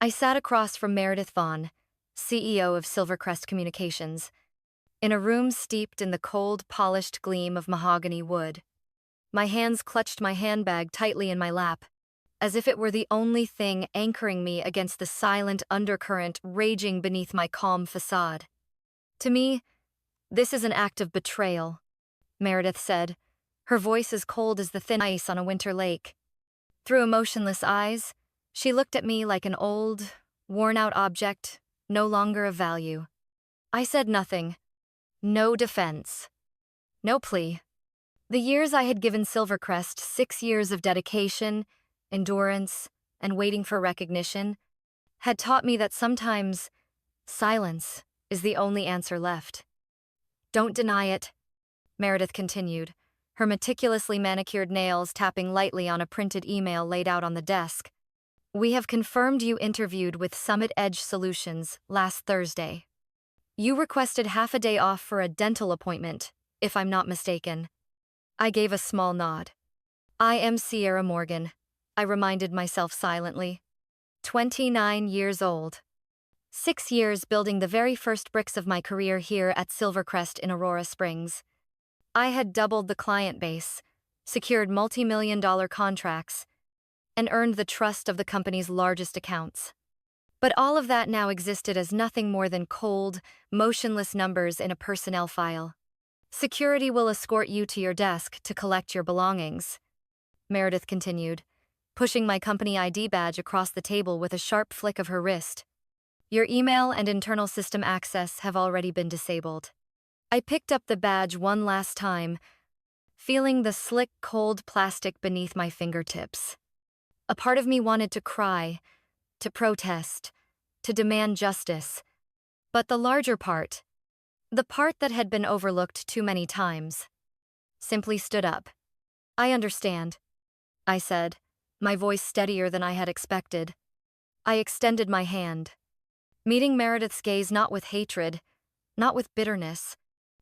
I sat across from Meredith Vaughn, CEO of Silvercrest Communications, in a room steeped in the cold, polished gleam of mahogany wood. My hands clutched my handbag tightly in my lap, as if it were the only thing anchoring me against the silent undercurrent raging beneath my calm facade. To me, this is an act of betrayal, Meredith said, her voice as cold as the thin ice on a winter lake. Through emotionless eyes, she looked at me like an old, worn-out object, no longer of value. I said nothing. No defense. No plea. The years I had given Silvercrest, 6 years of dedication, endurance, and waiting for recognition, had taught me that sometimes silence is the only answer left. Don't deny it, Meredith continued, her meticulously manicured nails tapping lightly on a printed email laid out on the desk. We have confirmed you interviewed with Summit Edge Solutions last Thursday. You requested half a day off for a dental appointment, if I'm not mistaken. I gave a small nod. I am Sierra Morgan, I reminded myself silently. 29 years old. 6 years building the very first bricks of my career here at Silvercrest in Aurora Springs. I had doubled the client base, secured multi-million-dollar contracts, and earned the trust of the company's largest accounts. But all of that now existed as nothing more than cold, motionless numbers in a personnel file. Security will escort you to your desk to collect your belongings, Meredith continued, pushing my company ID badge across the table with a sharp flick of her wrist. Your email and internal system access have already been disabled. I picked up the badge one last time, feeling the slick, cold plastic beneath my fingertips. A part of me wanted to cry, to protest, to demand justice. But the larger part, the part that had been overlooked too many times, simply stood up. I understand, I said, my voice steadier than I had expected. I extended my hand, meeting Meredith's gaze not with hatred, not with bitterness,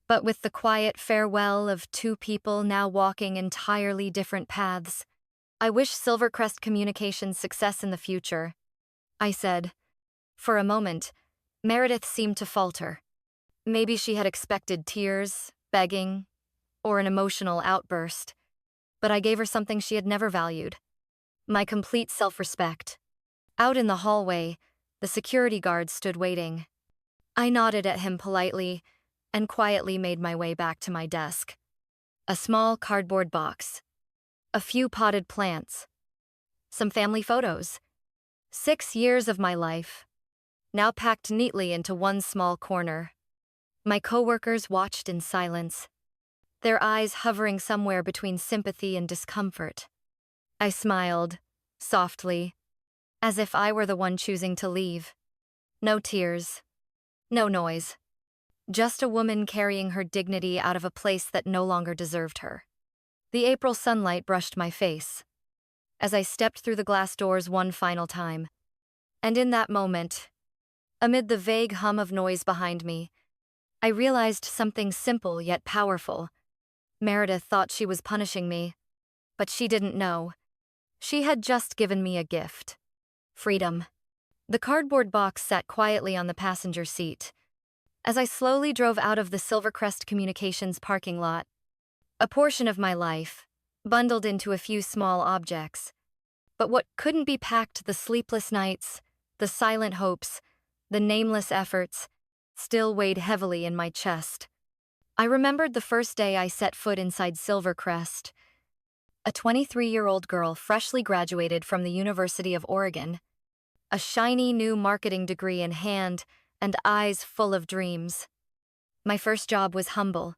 but with the quiet farewell of two people now walking entirely different paths. I wish Silvercrest Communications success in the future, I said. For a moment, Meredith seemed to falter. Maybe she had expected tears, begging, or an emotional outburst. But I gave her something she had never valued: my complete self-respect. Out in the hallway, the security guard stood waiting. I nodded at him politely and quietly made my way back to my desk. A small cardboard box. A few potted plants. Some family photos. 6 years of my life, now packed neatly into one small corner. My coworkers watched in silence, their eyes hovering somewhere between sympathy and discomfort. I smiled, softly, as if I were the one choosing to leave. No tears, no noise. Just a woman carrying her dignity out of a place that no longer deserved her. The April sunlight brushed my face as I stepped through the glass doors one final time. And in that moment, amid the vague hum of noise behind me, I realized something simple yet powerful. Meredith thought she was punishing me, but she didn't know. She had just given me a gift. Freedom. The cardboard box sat quietly on the passenger seat. As I slowly drove out of the Silvercrest Communications parking lot, a portion of my life, bundled into a few small objects. But what couldn't be packed, the sleepless nights, the silent hopes, the nameless efforts, still weighed heavily in my chest. I remembered the first day I set foot inside Silvercrest. A 23-year-old girl freshly graduated from the University of Oregon, a shiny new marketing degree in hand and eyes full of dreams. My first job was humble,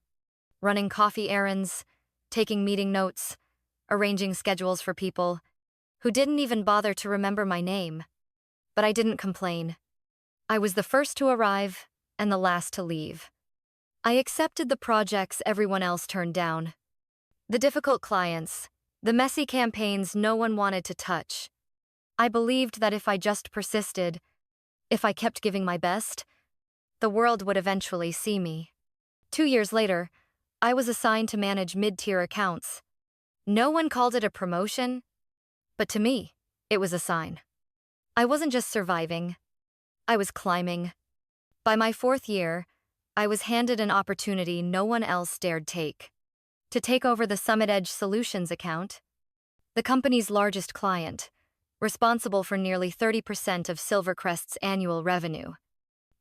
running coffee errands, taking meeting notes, arranging schedules for people who didn't even bother to remember my name. But I didn't complain. I was the first to arrive and the last to leave. I accepted the projects everyone else turned down. The difficult clients, the messy campaigns no one wanted to touch. I believed that if I just persisted, if I kept giving my best, the world would eventually see me. 2 years later, I was assigned to manage mid-tier accounts. No one called it a promotion, but to me, it was a sign. I wasn't just surviving, I was climbing. By my 4th year, I was handed an opportunity no one else dared take. To take over the Summit Edge Solutions account, the company's largest client, responsible for nearly 30% of Silvercrest's annual revenue.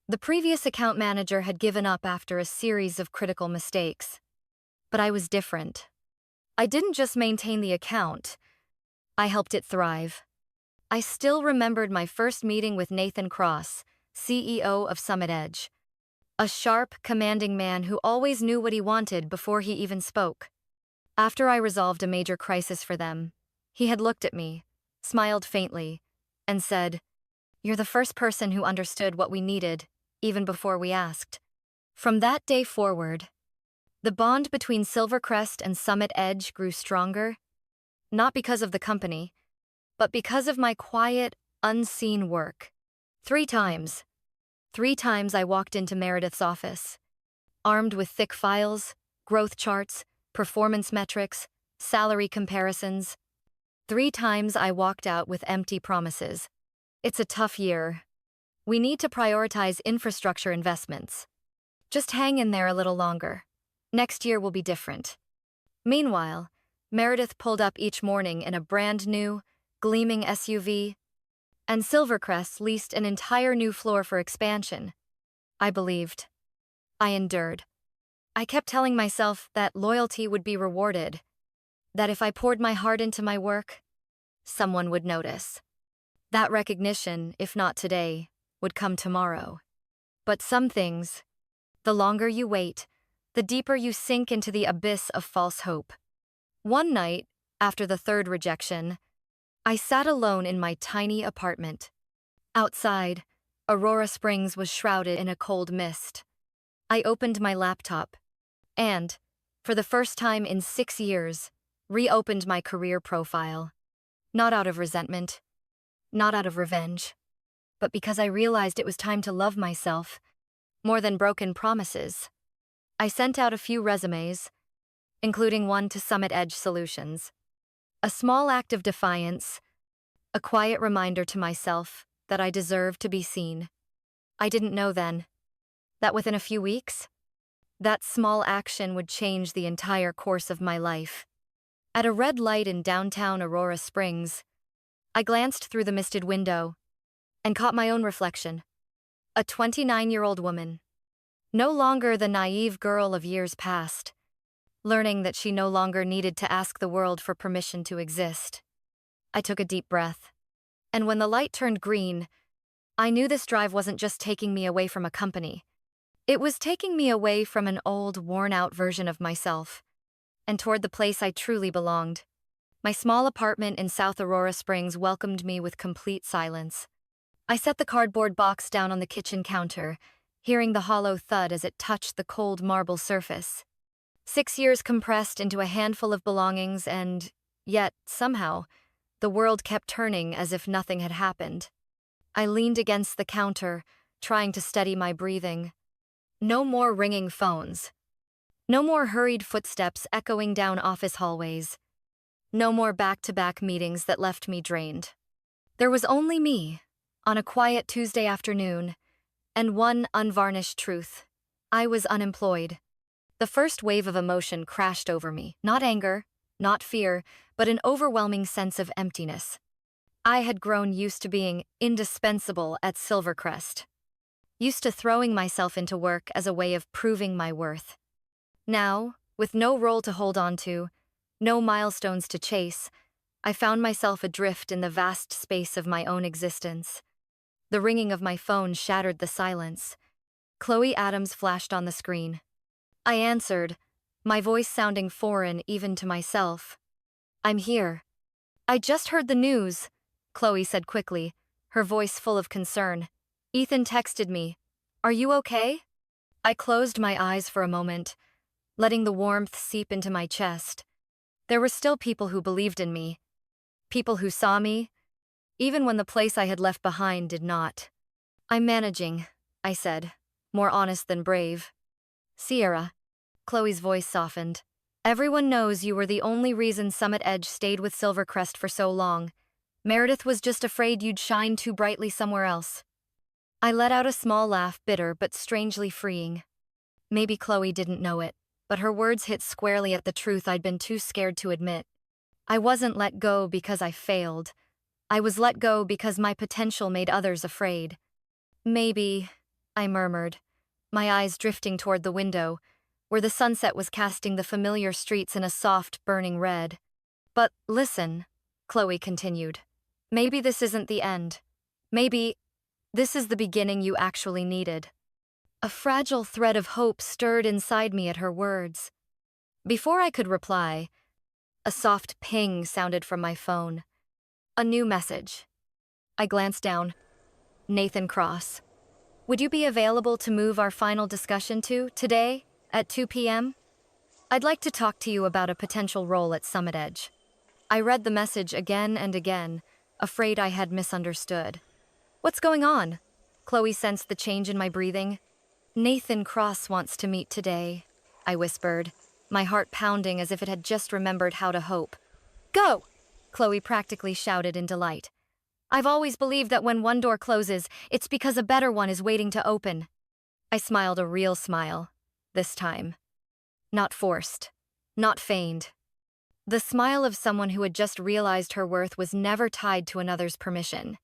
The previous account manager had given up after a series of critical mistakes. But I was different. I didn't just maintain the account, I helped it thrive. I still remembered my first meeting with Nathan Cross, CEO of Summit Edge. A sharp, commanding man who always knew what he wanted before he even spoke. After I resolved a major crisis for them, he had looked at me, smiled faintly, and said, "You're the first person who understood what we needed, even before we asked." From that day forward, the bond between Silvercrest and Summit Edge grew stronger, not because of the company, but because of my quiet, unseen work. 3 times. 3 times I walked into Meredith's office, armed with thick files, growth charts, performance metrics, salary comparisons. 3 times I walked out with empty promises. "It's a tough year. We need to prioritize infrastructure investments. Just hang in there a little longer. Next year will be different." Meanwhile, Meredith pulled up each morning in a brand new, gleaming SUV, and Silvercrest leased an entire new floor for expansion. I believed. I endured. I kept telling myself that loyalty would be rewarded, that if I poured my heart into my work, someone would notice. That recognition, if not today, would come tomorrow. But some things, the longer you wait, the deeper you sink into the abyss of false hope. One night, after the 3rd rejection, I sat alone in my tiny apartment. Outside, Aurora Springs was shrouded in a cold mist. I opened my laptop and, for the first time in 6 years, reopened my career profile. Not out of resentment, not out of revenge, but because I realized it was time to love myself more than broken promises. I sent out a few resumes, including one to Summit Edge Solutions. A small act of defiance, a quiet reminder to myself that I deserved to be seen. I didn't know then that within a few weeks, that small action would change the entire course of my life. At a red light in downtown Aurora Springs, I glanced through the misted window and caught my own reflection. A 29-year-old woman, no longer the naive girl of years past, learning that she no longer needed to ask the world for permission to exist. I took a deep breath, and when the light turned green, I knew this drive wasn't just taking me away from a company. It was taking me away from an old, worn-out version of myself, and toward the place I truly belonged. My small apartment in South Aurora Springs welcomed me with complete silence. I set the cardboard box down on the kitchen counter, hearing the hollow thud as it touched the cold marble surface. 6 years compressed into a handful of belongings, and yet, somehow, the world kept turning as if nothing had happened. I leaned against the counter, trying to steady my breathing. No more ringing phones. No more hurried footsteps echoing down office hallways. No more back-to-back meetings that left me drained. There was only me, on a quiet Tuesday afternoon, and one unvarnished truth. I was unemployed. The first wave of emotion crashed over me, not anger, not fear, but an overwhelming sense of emptiness. I had grown used to being indispensable at Silvercrest, used to throwing myself into work as a way of proving my worth. Now, with no role to hold on to, no milestones to chase, I found myself adrift in the vast space of my own existence. The ringing of my phone shattered the silence. Chloe Adams flashed on the screen. I answered, my voice sounding foreign even to myself. "I'm here." "I just heard the news," Chloe said quickly, her voice full of concern. "Ethan texted me. Are you okay?" I closed my eyes for a moment, letting the warmth seep into my chest. There were still people who believed in me, people who saw me, even when the place I had left behind did not. "I'm managing," I said, more honest than brave. "Sierra." Chloe's voice softened. "Everyone knows you were the only reason Summit Edge stayed with Silvercrest for so long. Meredith was just afraid you'd shine too brightly somewhere else. I let out a small laugh, bitter but strangely freeing. Maybe Chloe didn't know it, but her words hit squarely at the truth I'd been too scared to admit. I wasn't let go because I failed. I was let go because my potential made others afraid. Maybe, I murmured, my eyes drifting toward the window, where the sunset was casting the familiar streets in a soft, burning red. But listen, Chloe continued. Maybe this isn't the end. Maybe this is the beginning you actually needed. A fragile thread of hope stirred inside me at her words. Before I could reply, a soft ping sounded from my phone. A new message. I glanced down. Nathan Cross. Would you be available to move our final discussion to today at 2 p.m.? I'd like to talk to you about a potential role at Summit Edge. I read the message again and again, afraid I had misunderstood. What's going on? Chloe sensed the change in my breathing. Nathan Cross wants to meet today, I whispered, my heart pounding as if it had just remembered how to hope. Go! Chloe practically shouted in delight. I've always believed that when one door closes, it's because a better one is waiting to open. I smiled a real smile, this time. Not forced, not feigned. The smile of someone who had just realized her worth was never tied to another's permission.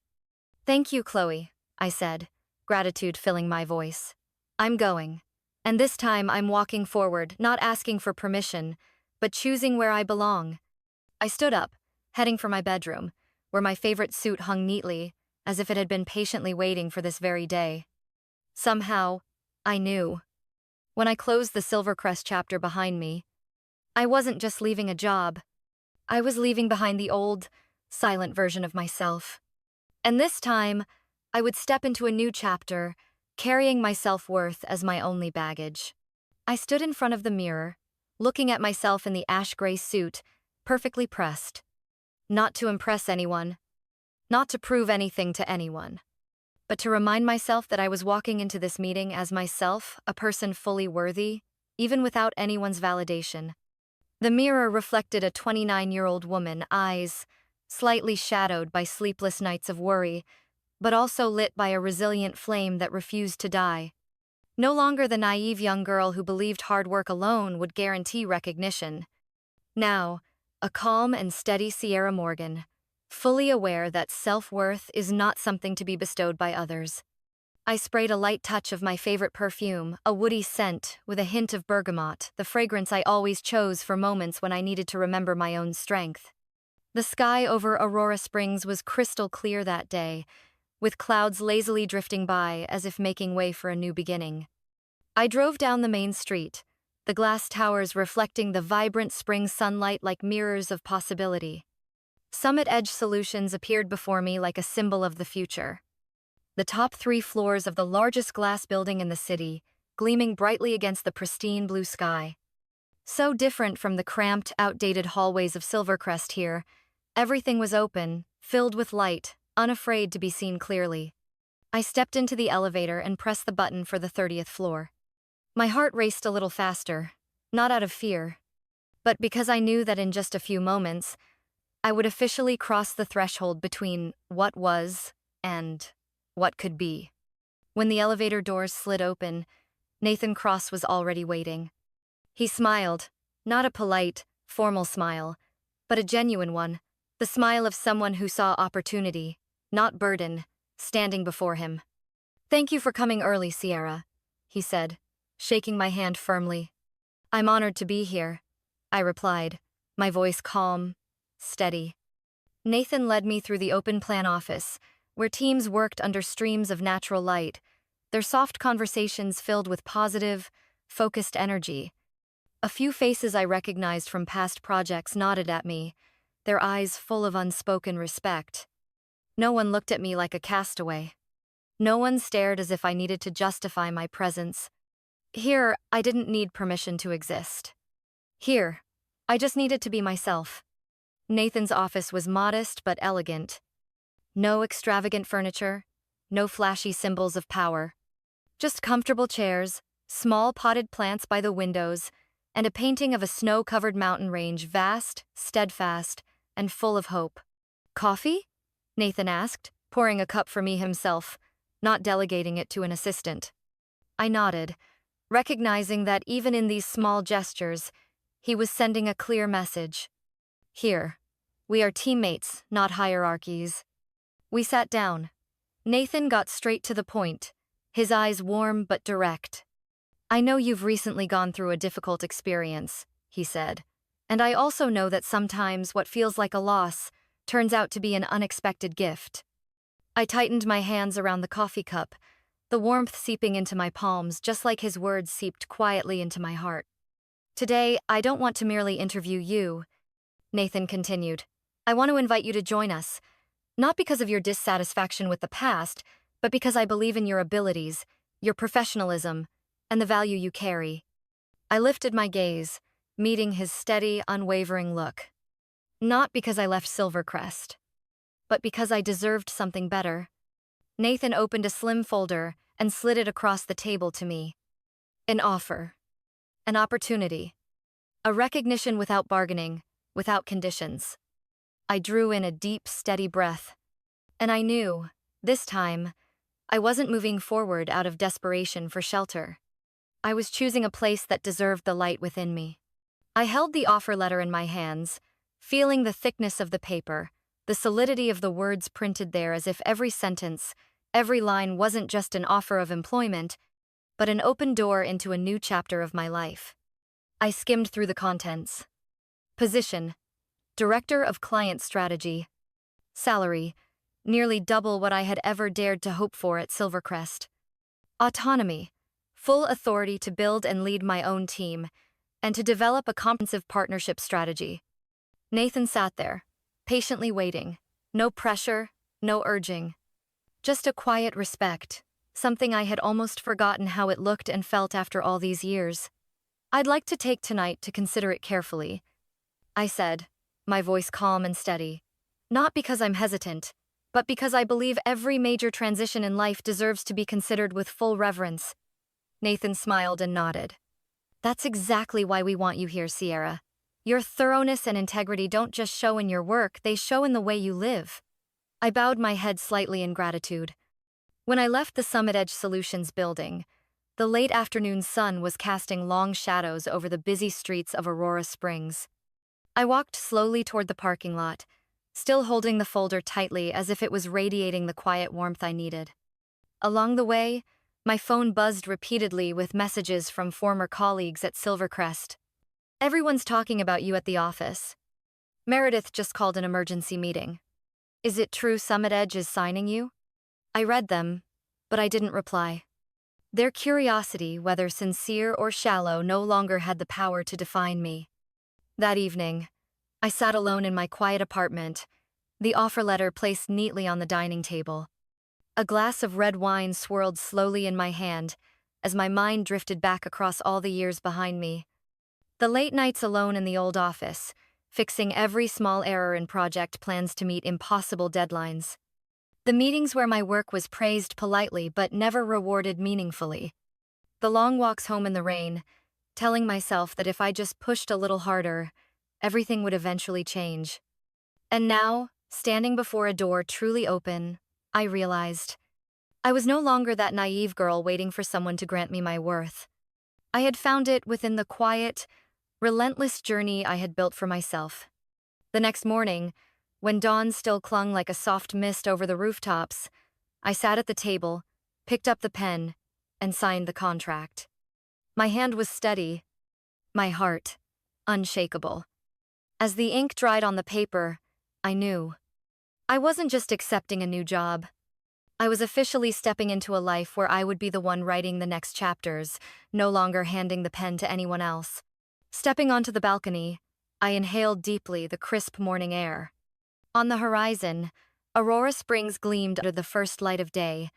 Thank you, Chloe, I said, gratitude filling my voice. I'm going. And this time I'm walking forward, not asking for permission, but choosing where I belong. I stood up, heading for my bedroom, where my favorite suit hung neatly, as if it had been patiently waiting for this very day. Somehow, I knew. When I closed the Silvercrest chapter behind me, I wasn't just leaving a job. I was leaving behind the old, silent version of myself. And this time, I would step into a new chapter, carrying my self-worth as my only baggage. I stood in front of the mirror, looking at myself in the ash-gray suit, perfectly pressed. Not to impress anyone, not to prove anything to anyone, but to remind myself that I was walking into this meeting as myself, a person fully worthy, even without anyone's validation. The mirror reflected a 29-year-old woman, eyes slightly shadowed by sleepless nights of worry, but also lit by a resilient flame that refused to die. No longer the naive young girl who believed hard work alone would guarantee recognition. Now, a calm and steady Sierra Morgan, fully aware that self-worth is not something to be bestowed by others. I sprayed a light touch of my favorite perfume, a woody scent with a hint of bergamot, the fragrance I always chose for moments when I needed to remember my own strength. The sky over Aurora Springs was crystal clear that day, with clouds lazily drifting by as if making way for a new beginning. I drove down the main street, the glass towers reflecting the vibrant spring sunlight like mirrors of possibility. Summit Edge Solutions appeared before me like a symbol of the future. The top 3 floors of the largest glass building in the city, gleaming brightly against the pristine blue sky. So different from the cramped, outdated hallways of Silvercrest here, everything was open, filled with light, unafraid to be seen clearly. I stepped into the elevator and pressed the button for the 30th floor. My heart raced a little faster, not out of fear, but because I knew that in just a few moments, I would officially cross the threshold between what was and what could be. When the elevator doors slid open, Nathan Cross was already waiting. He smiled, not a polite, formal smile, but a genuine one, the smile of someone who saw opportunity, not burden, standing before him. Thank you for coming early, Sierra, he said, shaking my hand firmly. I'm honored to be here, I replied, my voice calm, steady. Nathan led me through the open plan office, where teams worked under streams of natural light, their soft conversations filled with positive, focused energy. A few faces I recognized from past projects nodded at me, their eyes full of unspoken respect. No one looked at me like a castaway. No one stared as if I needed to justify my presence. Here, I didn't need permission to exist. Here, I just needed to be myself. Nathan's office was modest but elegant. No extravagant furniture, no flashy symbols of power. Just comfortable chairs, small potted plants by the windows, and a painting of a snow-covered mountain range vast, steadfast, and full of hope. Coffee? Nathan asked, pouring a cup for me himself, not delegating it to an assistant. I nodded, recognizing that even in these small gestures, he was sending a clear message. Here, we are teammates, not hierarchies. We sat down. Nathan got straight to the point, his eyes warm but direct. I know you've recently gone through a difficult experience, he said, and I also know that sometimes what feels like a loss turns out to be an unexpected gift. I tightened my hands around the coffee cup, the warmth seeping into my palms just like his words seeped quietly into my heart. Today, I don't want to merely interview you, Nathan continued. I want to invite you to join us, not because of your dissatisfaction with the past, but because I believe in your abilities, your professionalism, and the value you carry. I lifted my gaze, meeting his steady, unwavering look. Not because I left Silvercrest, but because I deserved something better. Nathan opened a slim folder and slid it across the table to me. An offer. An opportunity. A recognition without bargaining, without conditions. I drew in a deep, steady breath. And I knew, this time, I wasn't moving forward out of desperation for shelter. I was choosing a place that deserved the light within me. I held the offer letter in my hands, feeling the thickness of the paper, the solidity of the words printed there as if every sentence, every line wasn't just an offer of employment, but an open door into a new chapter of my life. I skimmed through the contents. Position: Director of Client Strategy. Salary: nearly double what I had ever dared to hope for at Silvercrest. Autonomy: full authority to build and lead my own team, and to develop a comprehensive partnership strategy. Nathan sat there, patiently waiting. No pressure, no urging. Just a quiet respect, something I had almost forgotten how it looked and felt after all these years. I'd like to take tonight to consider it carefully, I said, my voice calm and steady. Not because I'm hesitant, but because I believe every major transition in life deserves to be considered with full reverence. Nathan smiled and nodded. That's exactly why we want you here, Sierra. Your thoroughness and integrity don't just show in your work, they show in the way you live. I bowed my head slightly in gratitude. When I left the Summit Edge Solutions building, the late afternoon sun was casting long shadows over the busy streets of Aurora Springs. I walked slowly toward the parking lot, still holding the folder tightly as if it was radiating the quiet warmth I needed. Along the way, my phone buzzed repeatedly with messages from former colleagues at Silvercrest. Everyone's talking about you at the office. Meredith just called an emergency meeting. Is it true Summit Edge is signing you? I read them, but I didn't reply. Their curiosity, whether sincere or shallow, no longer had the power to define me. That evening, I sat alone in my quiet apartment, the offer letter placed neatly on the dining table. A glass of red wine swirled slowly in my hand as my mind drifted back across all the years behind me. The late nights alone in the old office, fixing every small error in project plans to meet impossible deadlines. The meetings where my work was praised politely but never rewarded meaningfully. The long walks home in the rain, telling myself that if I just pushed a little harder, everything would eventually change. And now, standing before a door truly open, I realized I was no longer that naive girl waiting for someone to grant me my worth. I had found it within the quiet, relentless journey I had built for myself. The next morning, when dawn still clung like a soft mist over the rooftops, I sat at the table, picked up the pen, and signed the contract. My hand was steady, my heart unshakable. As the ink dried on the paper, I knew. I wasn't just accepting a new job. I was officially stepping into a life where I would be the one writing the next chapters, no longer handing the pen to anyone else. Stepping onto the balcony, I inhaled deeply the crisp morning air. On the horizon, Aurora Springs gleamed under the first light of day,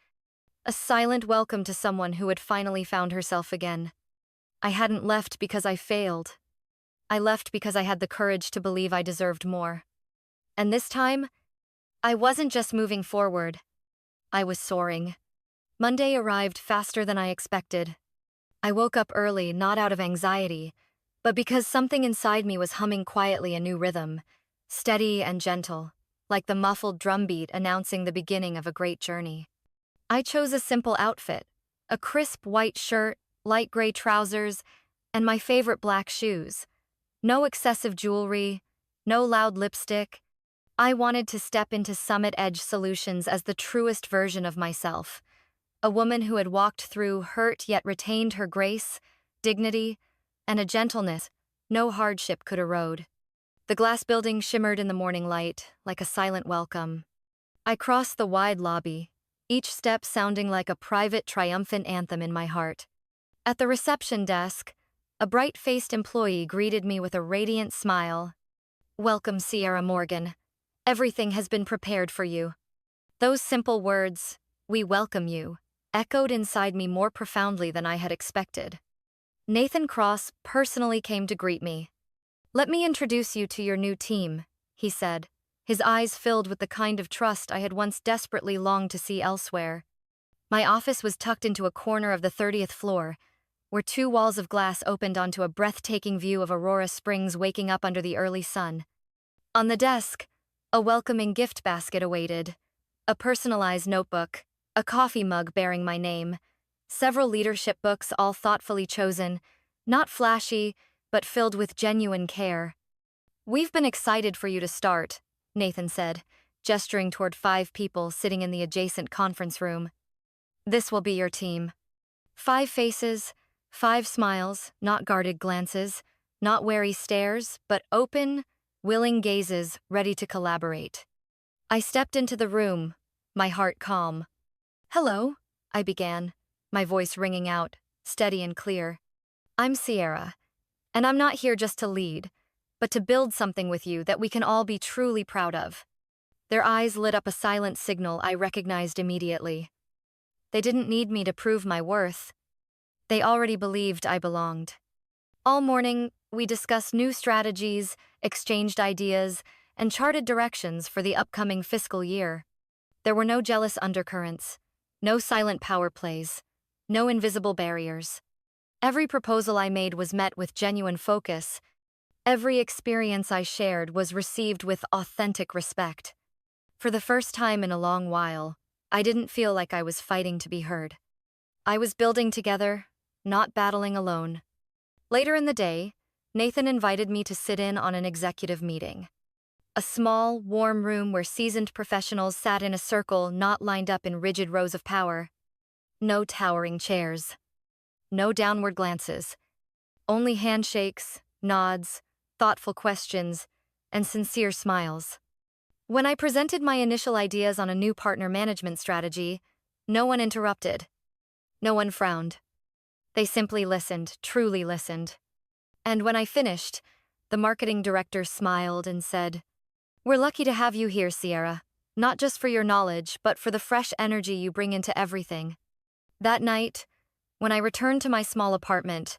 a silent welcome to someone who had finally found herself again. I hadn't left because I failed. I left because I had the courage to believe I deserved more. And this time, I wasn't just moving forward. I was soaring. Monday arrived faster than I expected. I woke up early, not out of anxiety, but because something inside me was humming quietly a new rhythm, steady and gentle. like the muffled drumbeat announcing the beginning of a great journey. I chose a simple outfit, a crisp white shirt, light gray trousers, and my favorite black shoes. No excessive jewelry, no loud lipstick. I wanted to step into Summit Edge Solutions as the truest version of myself, a woman who had walked through hurt yet retained her grace, dignity, and a gentleness no hardship could erode. The glass building shimmered in the morning light, like a silent welcome. I crossed the wide lobby, each step sounding like a private, triumphant anthem in my heart. At the reception desk, a bright-faced employee greeted me with a radiant smile. "Welcome, Sierra Morgan. Everything has been prepared for you." Those simple words, "We welcome you," echoed inside me more profoundly than I had expected. Nathan Cross personally came to greet me. "Let me introduce you to your new team," he said, his eyes filled with the kind of trust I had once desperately longed to see elsewhere. My office was tucked into a corner of the 30th floor, where two walls of glass opened onto a breathtaking view of Aurora Springs waking up under the early sun. On the desk, a welcoming gift basket awaited, a personalized notebook, a coffee mug bearing my name, several leadership books all thoughtfully chosen, not flashy, but filled with genuine care. "We've been excited for you to start," Nathan said, gesturing toward 5 people sitting in the adjacent conference room. "This will be your team." 5 faces, 5 smiles, not guarded glances, not wary stares, but open, willing gazes ready to collaborate. I stepped into the room, my heart calm. "Hello," I began, my voice ringing out, steady and clear. "I'm Sierra, and I'm not here just to lead, but to build something with you that we can all be truly proud of." Their eyes lit up a silent signal I recognized immediately. They didn't need me to prove my worth. They already believed I belonged. All morning, we discussed new strategies, exchanged ideas, and charted directions for the upcoming fiscal year. There were no jealous undercurrents, no silent power plays, no invisible barriers. Every proposal I made was met with genuine focus. Every experience I shared was received with authentic respect. For the first time in a long while, I didn't feel like I was fighting to be heard. I was building together, not battling alone. Later in the day, Nathan invited me to sit in on an executive meeting. A small, warm room where seasoned professionals sat in a circle not lined up in rigid rows of power. No towering chairs. No downward glances. Only handshakes, nods, thoughtful questions, and sincere smiles. When I presented my initial ideas on a new partner management strategy, no one interrupted. No one frowned. They simply listened, truly listened. And when I finished, the marketing director smiled and said, "We're lucky to have you here, Sierra, not just for your knowledge, but for the fresh energy you bring into everything." That night, when I returned to my small apartment,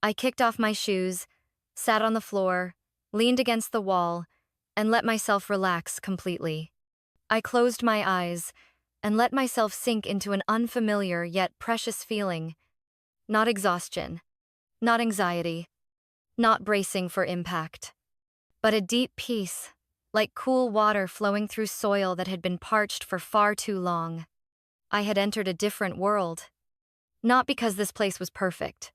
I kicked off my shoes, sat on the floor, leaned against the wall, and let myself relax completely. I closed my eyes and let myself sink into an unfamiliar yet precious feeling. Not exhaustion, not anxiety, not bracing for impact, but a deep peace, like cool water flowing through soil that had been parched for far too long. I had entered a different world. Not because this place was perfect,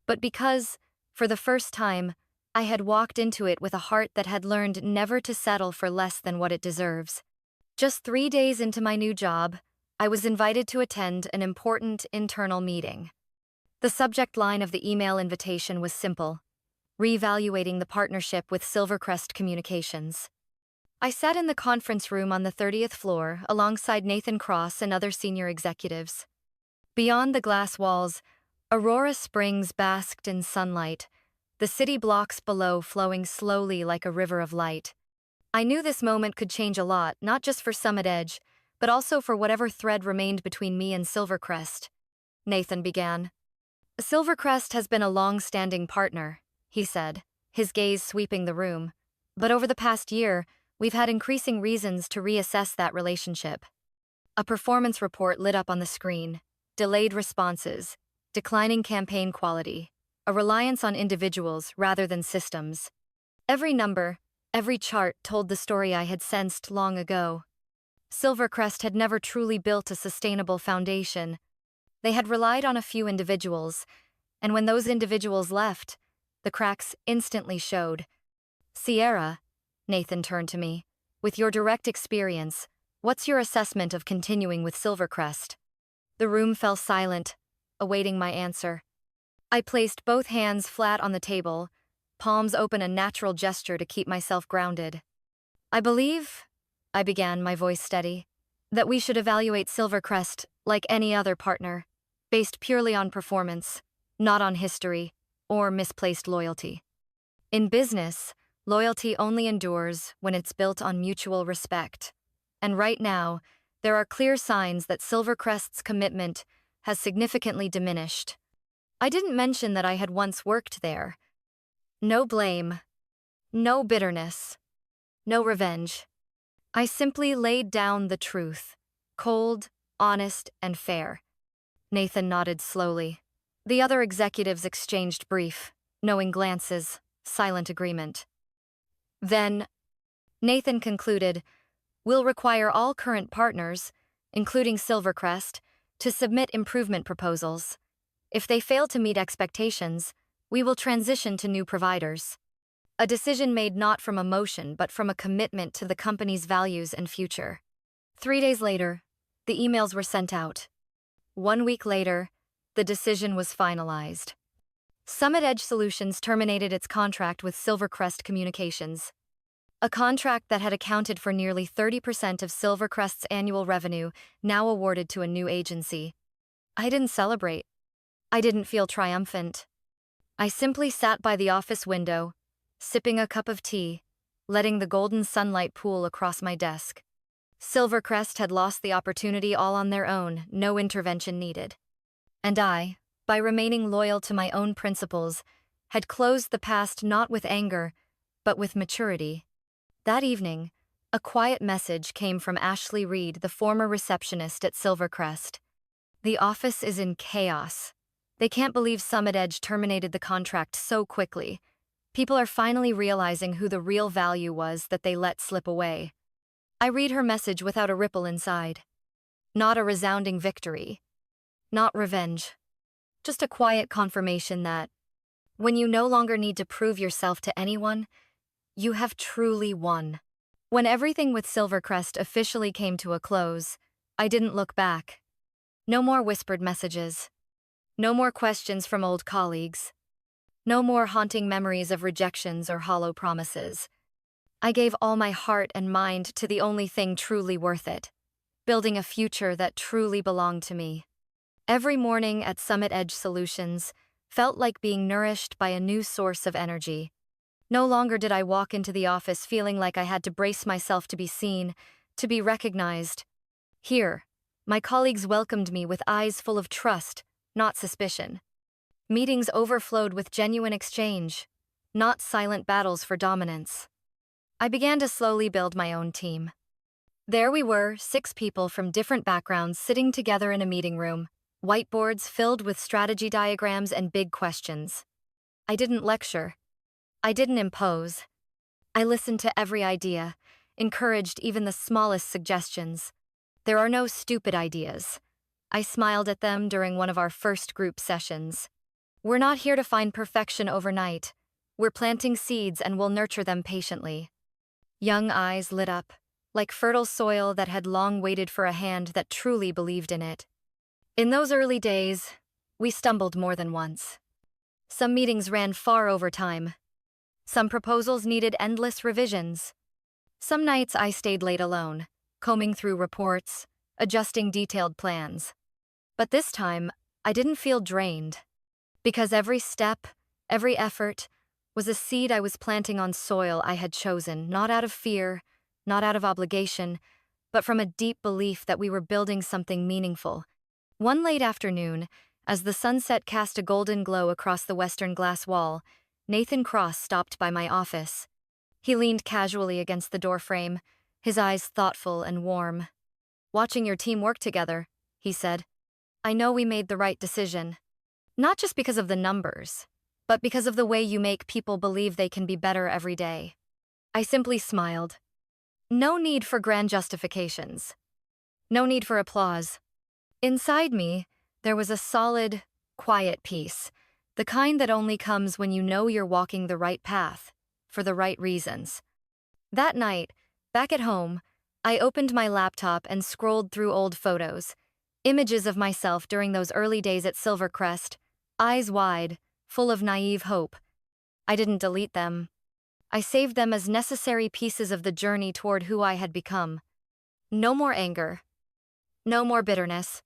but because, for the first time, I had walked into it with a heart that had learned never to settle for less than what it deserves. Just 3 days into my new job, I was invited to attend an important internal meeting. The subject line of the email invitation was simple: reevaluating the partnership with Silvercrest Communications. I sat in the conference room on the 30th floor alongside Nathan Cross and other senior executives. Beyond the glass walls, Aurora Springs basked in sunlight, the city blocks below flowing slowly like a river of light. I knew this moment could change a lot, not just for Summit Edge, but also for whatever thread remained between me and Silvercrest. Nathan began. "Silvercrest has been a long-standing partner," he said, his gaze sweeping the room. "But over the past year, we've had increasing reasons to reassess that relationship." A performance report lit up on the screen. Delayed responses, declining campaign quality, a reliance on individuals rather than systems. Every number, Every chart told the story I had sensed long ago. Silvercrest had never truly built a sustainable foundation. They had relied on a few individuals, and when those individuals left, the cracks instantly showed. Sierra, Nathan turned to me, with your direct experience, what's your assessment of continuing with Silvercrest? The room fell silent, awaiting my answer. I placed both hands flat on the table, palms open, a natural gesture to keep myself grounded. I believe, I began, my voice steady, that we should evaluate Silvercrest like any other partner, based purely on performance, not on history or misplaced loyalty. In business, loyalty only endures when it's built on mutual respect. And right now, there are clear signs that Silvercrest's commitment has significantly diminished. I didn't mention that I had once worked there. No blame, no bitterness, no revenge. I simply laid down the truth, cold, honest, and fair. Nathan nodded slowly. The other executives exchanged brief, knowing glances, silent agreement. Then, Nathan concluded, we'll require all current partners, including Silvercrest, to submit improvement proposals. If they fail to meet expectations, we will transition to new providers. A decision made not from emotion but from a commitment to the company's values and future. 3 days later, the emails were sent out. 1 week later, the decision was finalized. Summit Edge Solutions terminated its contract with Silvercrest Communications, a contract that had accounted for nearly 30% of Silvercrest's annual revenue, now awarded to a new agency. I didn't celebrate. I didn't feel triumphant. I simply sat by the office window, sipping a cup of tea, letting the golden sunlight pool across my desk. Silvercrest had lost the opportunity all on their own, no intervention needed. And I, by remaining loyal to my own principles, had closed the past not with anger, but with maturity. That evening, a quiet message came from Ashley Reed, the former receptionist at Silvercrest. The office is in chaos. They can't believe Summit Edge terminated the contract so quickly. People are finally realizing who the real value was that they let slip away. I read her message without a ripple inside. Not a resounding victory. Not revenge. Just a quiet confirmation that, when you no longer need to prove yourself to anyone, you have truly won. When everything with Silvercrest officially came to a close, I didn't look back. No more whispered messages. No more questions from old colleagues. No more haunting memories of rejections or hollow promises. I gave all my heart and mind to the only thing truly worth it, building a future that truly belonged to me. Every morning at Summit Edge Solutions felt like being nourished by a new source of energy. No longer did I walk into the office feeling like I had to brace myself to be seen, to be recognized. Here, my colleagues welcomed me with eyes full of trust, not suspicion. Meetings overflowed with genuine exchange, not silent battles for dominance. I began to slowly build my own team. There we were, 6 people from different backgrounds sitting together in a meeting room, whiteboards filled with strategy diagrams and big questions. I didn't lecture. I didn't impose. I listened to every idea, encouraged even the smallest suggestions. There are no stupid ideas. I smiled at them during one of our first group sessions. We're not here to find perfection overnight. We're planting seeds and we'll nurture them patiently. Young eyes lit up, like fertile soil that had long waited for a hand that truly believed in it. In those early days, we stumbled more than once. Some meetings ran far over time. Some proposals needed endless revisions. Some nights I stayed late alone, combing through reports, adjusting detailed plans. But this time, I didn't feel drained. Because every step, every effort, was a seed I was planting on soil I had chosen, not out of fear, not out of obligation, but from a deep belief that we were building something meaningful. One late afternoon, as the sunset cast a golden glow across the western glass wall, Nathan Cross stopped by my office. He leaned casually against the doorframe, his eyes thoughtful and warm. "Watching your team work together," he said. "I know we made the right decision. Not just because of the numbers, but because of the way you make people believe they can be better every day." I simply smiled. No need for grand justifications. No need for applause. Inside me, there was a solid, quiet peace, the kind that only comes when you know you're walking the right path, for the right reasons. That night, back at home, I opened my laptop and scrolled through old photos, images of myself during those early days at Silvercrest, eyes wide, full of naive hope. I didn't delete them. I saved them as necessary pieces of the journey toward who I had become. No more anger. No more bitterness.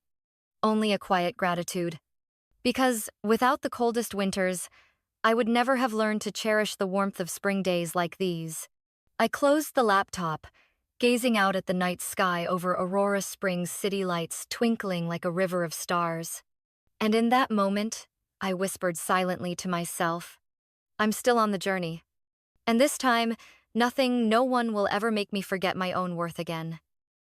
Only a quiet gratitude. Because, without the coldest winters, I would never have learned to cherish the warmth of spring days like these. I closed the laptop, gazing out at the night sky over Aurora Springs city lights twinkling like a river of stars. And in that moment, I whispered silently to myself, I'm still on the journey. And this time, nothing, no one will ever make me forget my own worth again.